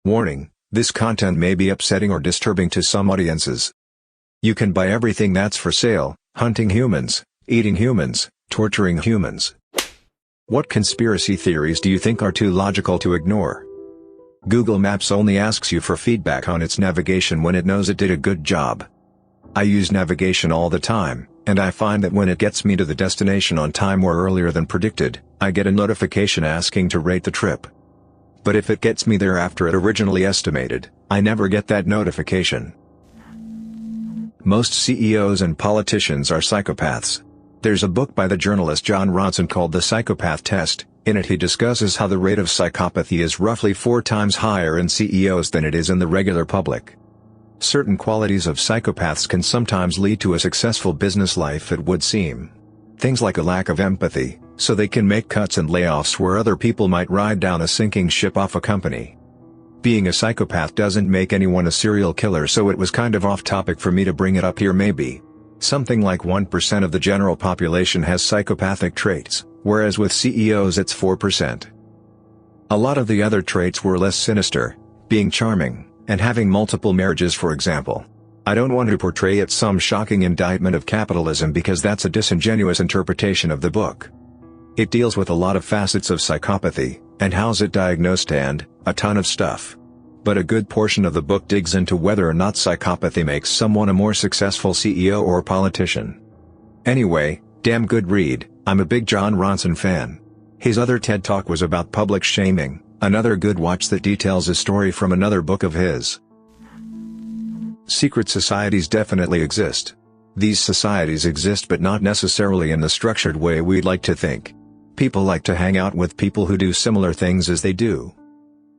Warning: this content may be upsetting or disturbing to some audiences. You can buy everything that's for sale: hunting humans, eating humans, torturing humans. What conspiracy theories do you think are too logical to ignore? Google Maps only asks you for feedback on its navigation when it knows it did a good job. I use navigation all the time, and I find that when it gets me to the destination on time or earlier than predicted, I get a notification asking to rate the trip. But if it gets me there after it originally estimated, I never get that notification. Most CEOs and politicians are psychopaths. There's a book by the journalist Jon Ronson called The Psychopath Test. In it he discusses how the rate of psychopathy is roughly 4 times higher in CEOs than it is in the regular public. Certain qualities of psychopaths can sometimes lead to a successful business life, it would seem. Things like a lack of empathy, so they can make cuts and layoffs where other people might ride down a sinking ship off a company. Being a psychopath doesn't make anyone a serial killer, so it was kind of off topic for me to bring it up here. Maybe something like 1% of the general population has psychopathic traits, whereas with CEOs it's 4%. A lot of the other traits were less sinister, being charming, and having multiple marriages, for example. I don't want to portray it some shocking indictment of capitalism because that's a disingenuous interpretation of the book. It deals with a lot of facets of psychopathy, and how's it diagnosed and a ton of stuff. But a good portion of the book digs into whether or not psychopathy makes someone a more successful CEO or politician. Anyway, damn good read. I'm a big Jon Ronson fan. His other TED Talk was about public shaming, another good watch that details a story from another book of his. Secret societies definitely exist. These societies exist, but not necessarily in the structured way we'd like to think. People like to hang out with people who do similar things as they do.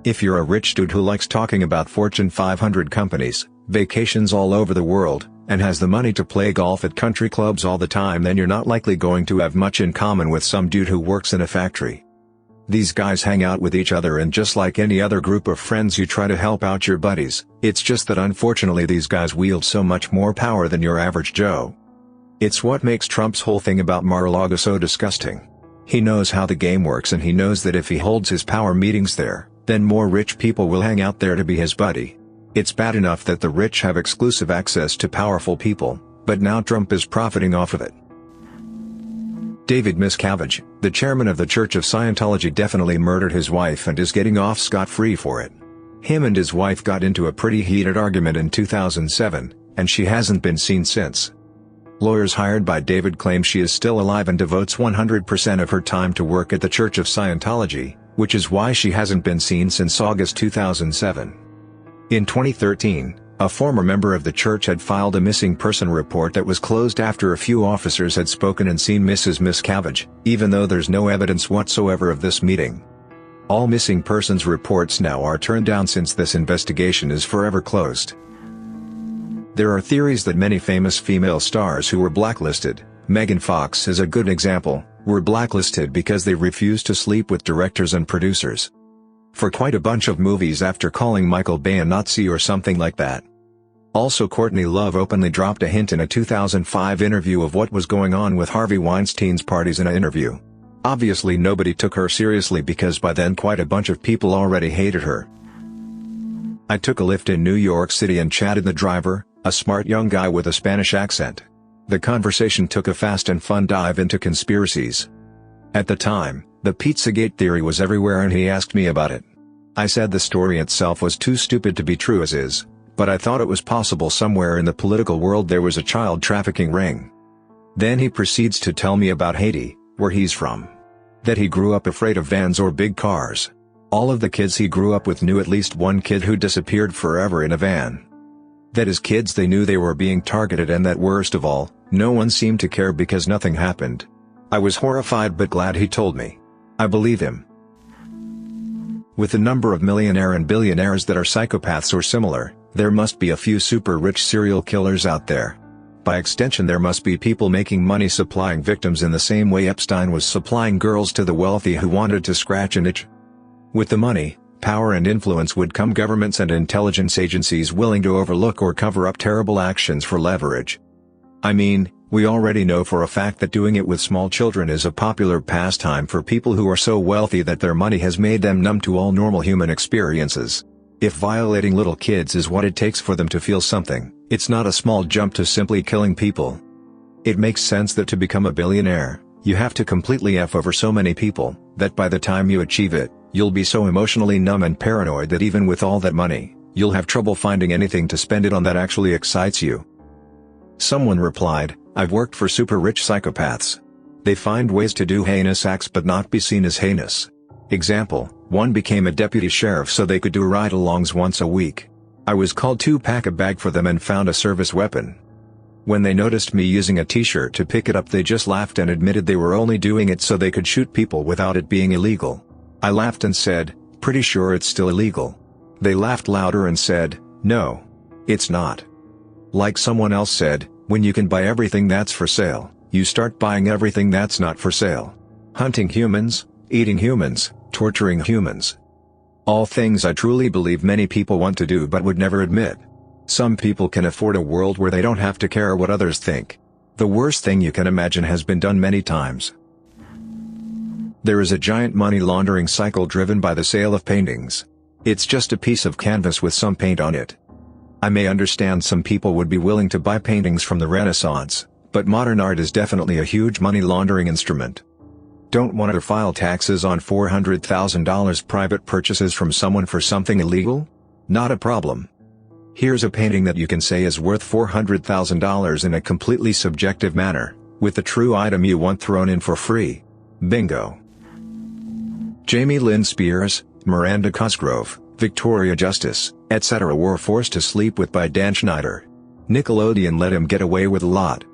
If you're a rich dude who likes talking about Fortune 500 companies, vacations all over the world, and has the money to play golf at country clubs all the time, then you're not likely going to have much in common with some dude who works in a factory. These guys hang out with each other, and just like any other group of friends, you try to help out your buddies. It's just that unfortunately these guys wield so much more power than your average Joe. It's what makes Trump's whole thing about Mar-a-Lago so disgusting. He knows how the game works, and he knows that if he holds his power meetings there, then more rich people will hang out there to be his buddy. It's bad enough that the rich have exclusive access to powerful people, but now Trump is profiting off of it. David Miscavige, the chairman of the Church of Scientology, definitely murdered his wife and is getting off scot-free for it. Him and his wife got into a pretty heated argument in 2007, and she hasn't been seen since. Lawyers hired by David claim she is still alive and devotes 100% of her time to work at the Church of Scientology, which is why she hasn't been seen since August 2007. In 2013, a former member of the church had filed a missing person report that was closed after a few officers had spoken and seen Mrs. Miscavige, even though there's no evidence whatsoever of this meeting. All missing persons reports now are turned down since this investigation is forever closed. There are theories that many famous female stars who were blacklisted, Megan Fox is a good example, were blacklisted because they refused to sleep with directors and producers for quite a bunch of movies after calling Michael Bay a Nazi or something like that. Also, Courtney Love openly dropped a hint in a 2005 interview of what was going on with Harvey Weinstein's parties in an interview. Obviously nobody took her seriously because by then quite a bunch of people already hated her. I took a Lyft in New York City and chatted the driver, a smart young guy with a Spanish accent. The conversation took a fast and fun dive into conspiracies. At the time, the Pizzagate theory was everywhere and he asked me about it. I said the story itself was too stupid to be true as is, but I thought it was possible somewhere in the political world there was a child trafficking ring. Then he proceeds to tell me about Haiti, where he's from. That he grew up afraid of vans or big cars. All of the kids he grew up with knew at least one kid who disappeared forever in a van. That as kids they knew they were being targeted, and that worst of all, no one seemed to care because nothing happened. I was horrified but glad he told me. I believe him. With the number of millionaire and billionaires that are psychopaths or similar, there must be a few super rich serial killers out there. By extension, there must be people making money supplying victims in the same way Epstein was supplying girls to the wealthy who wanted to scratch an itch. With the money, power and influence would come governments and intelligence agencies willing to overlook or cover up terrible actions for leverage. I mean, we already know for a fact that doing it with small children is a popular pastime for people who are so wealthy that their money has made them numb to all normal human experiences. If violating little kids is what it takes for them to feel something, it's not a small jump to simply killing people. It makes sense that to become a billionaire, you have to completely F over so many people, that by the time you achieve it, you'll be so emotionally numb and paranoid that even with all that money, you'll have trouble finding anything to spend it on that actually excites you. Someone replied, I've worked for super rich psychopaths. They find ways to do heinous acts but not be seen as heinous. Example, one became a deputy sheriff so they could do ride-alongs once a week. I was called to pack a bag for them and found a service weapon. When they noticed me using a t-shirt to pick it up, they just laughed and admitted they were only doing it so they could shoot people without it being illegal. I laughed and said, pretty sure it's still illegal. They laughed louder and said, no, it's not. Like someone else said, when you can buy everything that's for sale, you start buying everything that's not for sale. Hunting humans, eating humans, torturing humans. All things I truly believe many people want to do but would never admit. Some people can afford a world where they don't have to care what others think. The worst thing you can imagine has been done many times. There is a giant money laundering cycle driven by the sale of paintings. It's just a piece of canvas with some paint on it. I may understand some people would be willing to buy paintings from the Renaissance, but modern art is definitely a huge money laundering instrument. Don't want to file taxes on $400,000 private purchases from someone for something illegal? Not a problem. Here's a painting that you can say is worth $400,000 in a completely subjective manner, with the true item you want thrown in for free. Bingo. Jamie Lynn Spears, Miranda Cosgrove, Victoria Justice, etc. were forced to sleep with by Dan Schneider. Nickelodeon let him get away with a lot.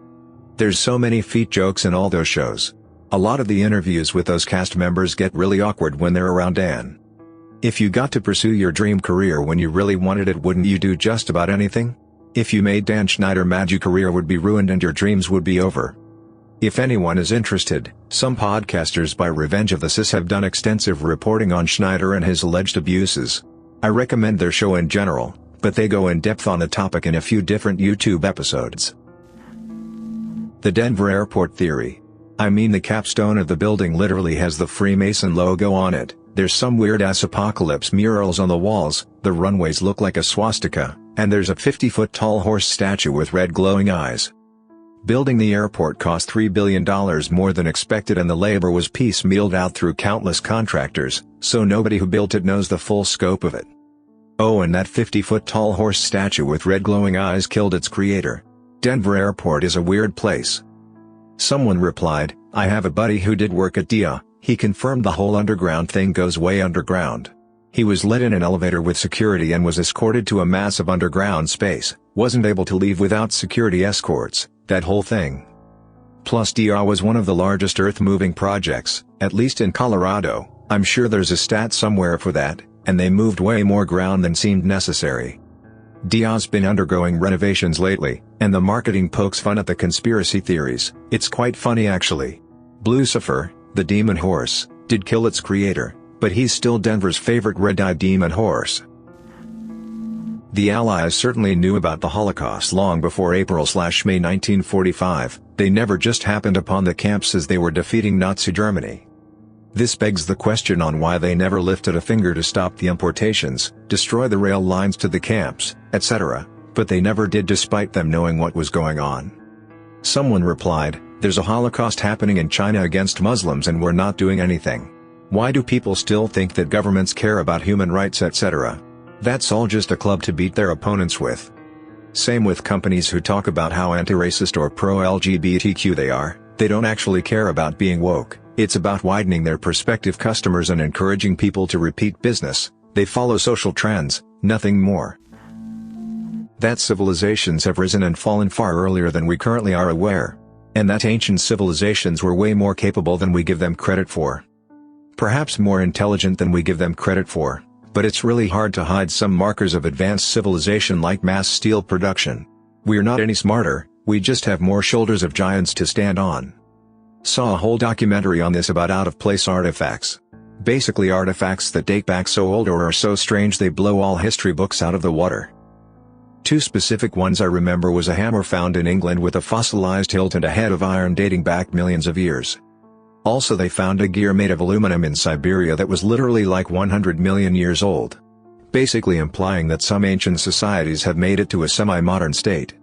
There's so many feet jokes in all those shows. A lot of the interviews with those cast members get really awkward when they're around Dan. If you got to pursue your dream career when you really wanted it, wouldn't you do just about anything? If you made Dan Schneider mad, your career would be ruined and your dreams would be over. If anyone is interested, some podcasters by Revenge of the Sis have done extensive reporting on Schneider and his alleged abuses. I recommend their show in general, but they go in depth on the topic in a few different YouTube episodes. The Denver Airport Theory. I mean, the capstone of the building literally has the Freemason logo on it. There's some weird-ass apocalypse murals on the walls, the runways look like a swastika, and there's a 50-foot-tall horse statue with red glowing eyes. Building the airport cost $3 billion more than expected, and the labor was piecemealed out through countless contractors, so nobody who built it knows the full scope of it. Oh, and that 50-foot-tall horse statue with red glowing eyes killed its creator. Denver Airport is a weird place. Someone replied, I have a buddy who did work at DIA. He confirmed the whole underground thing goes way underground. He was let in an elevator with security and was escorted to a massive underground space, wasn't able to leave without security escorts, that whole thing. Plus DIA was one of the largest earth-moving projects, at least in Colorado. I'm sure there's a stat somewhere for that, and they moved way more ground than seemed necessary. DIA's been undergoing renovations lately, and the marketing pokes fun at the conspiracy theories. It's quite funny actually. Blucifer, the demon horse, did kill its creator, but he's still Denver's favorite red-eyed demon horse. The Allies certainly knew about the Holocaust long before April/May 1945, they never just happened upon the camps as they were defeating Nazi Germany. This begs the question on why they never lifted a finger to stop the importations, destroy the rail lines to the camps, etc., but they never did despite them knowing what was going on. Someone replied, there's a Holocaust happening in China against Muslims and we're not doing anything. Why do people still think that governments care about human rights, etc.? That's all just a club to beat their opponents with. Same with companies who talk about how anti-racist or pro-LGBTQ they are. They don't actually care about being woke. It's about widening their prospective customers and encouraging people to repeat business. They follow social trends, nothing more. That civilizations have risen and fallen far earlier than we currently are aware. And that ancient civilizations were way more capable than we give them credit for. Perhaps more intelligent than we give them credit for, but it's really hard to hide some markers of advanced civilization like mass steel production. We're not any smarter, we just have more shoulders of giants to stand on. Saw a whole documentary on this about out-of-place artifacts. Basically artifacts that date back so old or are so strange they blow all history books out of the water. Two specific ones I remember was a hammer found in England with a fossilized hilt and a head of iron dating back millions of years. Also they found a gear made of aluminum in Siberia that was literally like 100 million years old. basically implying that some ancient societies have made it to a semi-modern state.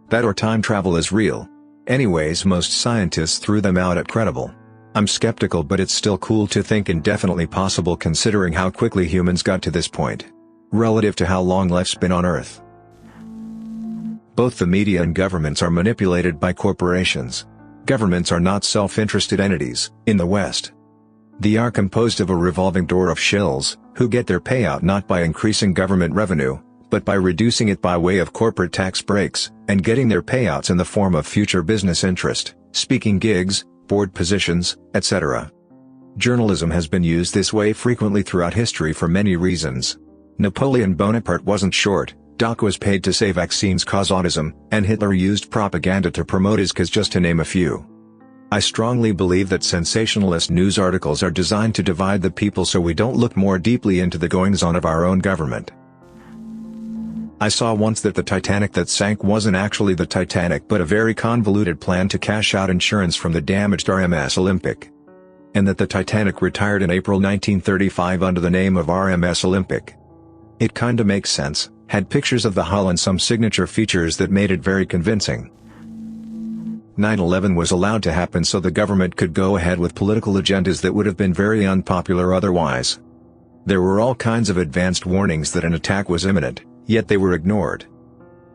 That or time travel is real. Anyways, most scientists threw them out at credible. I'm skeptical, but it's still cool to think and definitely possible considering how quickly humans got to this point, relative to how long life's been on Earth. Both the media and governments are manipulated by corporations. Governments are not self-interested entities, in the West. They are composed of a revolving door of shills, who get their payout not by increasing government revenue, but by reducing it by way of corporate tax breaks, and getting their payouts in the form of future business interest, speaking gigs, board positions, etc. Journalism has been used this way frequently throughout history for many reasons. Napoleon Bonaparte wasn't short, Doc was paid to say vaccines cause autism, and Hitler used propaganda to promote his cause, just to name a few. I strongly believe that sensationalist news articles are designed to divide the people so we don't look more deeply into the goings-on of our own government. I saw once that the Titanic that sank wasn't actually the Titanic but a very convoluted plan to cash out insurance from the damaged RMS Olympic. And that the Titanic retired in April 1935 under the name of RMS Olympic. It kinda makes sense, had pictures of the hull and some signature features that made it very convincing. 9/11 was allowed to happen so the government could go ahead with political agendas that would have been very unpopular otherwise. There were all kinds of advanced warnings that an attack was imminent, yet they were ignored.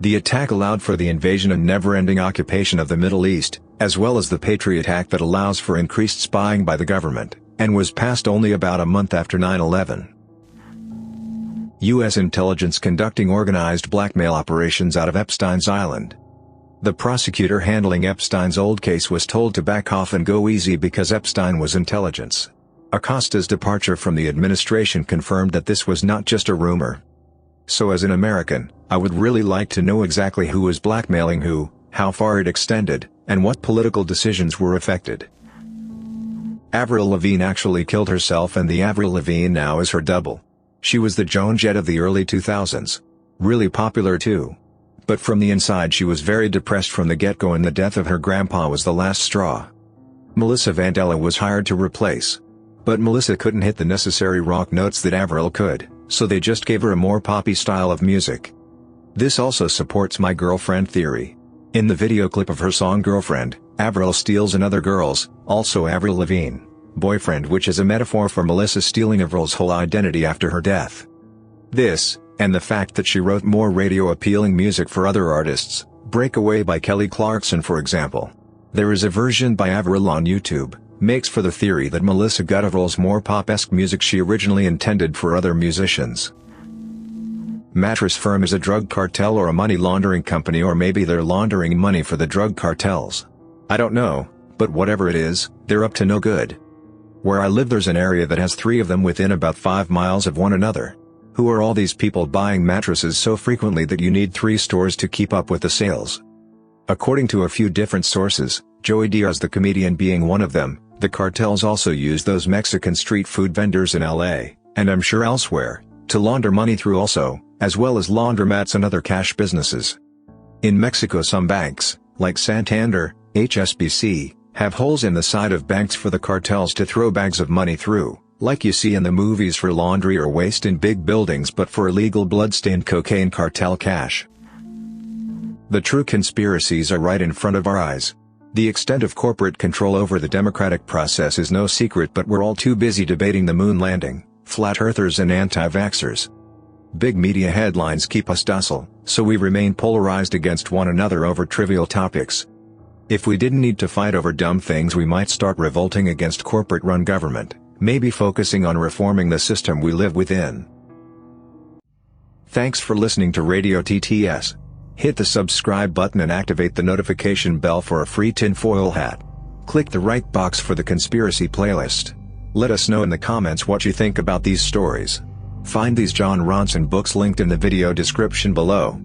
The attack allowed for the invasion and never-ending occupation of the Middle East, as well as the Patriot Act that allows for increased spying by the government, and was passed only about a month after 9/11. U.S. intelligence conducting organized blackmail operations out of Epstein's Island. The prosecutor handling Epstein's old case was told to back off and go easy because Epstein was intelligence. Acosta's departure from the administration confirmed that this was not just a rumor. So as an American, I would really like to know exactly who was blackmailing who, how far it extended, and what political decisions were affected. Avril Lavigne actually killed herself, and the Avril Lavigne now is her double. She was the Joan Jett of the early 2000s. Really popular too. But from the inside she was very depressed from the get-go, and the death of her grandpa was the last straw. Melissa Vandella was hired to replace. But Melissa couldn't hit the necessary rock notes that Avril could, so they just gave her a more poppy style of music. This also supports my girlfriend theory. In the video clip of her song Girlfriend, Avril steals another girl's, also Avril Lavigne, boyfriend, which is a metaphor for Melissa stealing Avril's whole identity after her death. This, and the fact that she wrote more radio-appealing music for other artists, Breakaway by Kelly Clarkson for example. There is a version by Avril on YouTube, makes for the theory that Melissa got Avril's more pop-esque music she originally intended for other musicians. Mattress Firm is a drug cartel or a money laundering company, or maybe they're laundering money for the drug cartels. I don't know, but whatever it is, they're up to no good. Where I live there's an area that has 3 of them within about 5 miles of one another. Who are all these people buying mattresses so frequently that you need 3 stores to keep up with the sales? According to a few different sources, Joey Diaz the comedian being one of them, the cartels also use those Mexican street food vendors in LA, and I'm sure elsewhere, to launder money through also, as well as laundromats and other cash businesses. In Mexico some banks, like Santander, HSBC, have holes in the side of banks for the cartels to throw bags of money through, like you see in the movies for laundry or waste in big buildings, but for illegal blood-stained cocaine cartel cash. The true conspiracies are right in front of our eyes. The extent of corporate control over the democratic process is no secret, but we're all too busy debating the moon landing, flat earthers and anti-vaxxers. Big media headlines keep us docile, so we remain polarized against one another over trivial topics. If we didn't need to fight over dumb things, we might start revolting against corporate-run government, maybe focusing on reforming the system we live within. Thanks for listening to Radio TTS. Hit the subscribe button and activate the notification bell for a free tinfoil hat. Click the right box for the conspiracy playlist. Let us know in the comments what you think about these stories. Find these Jon Ronson books linked in the video description below.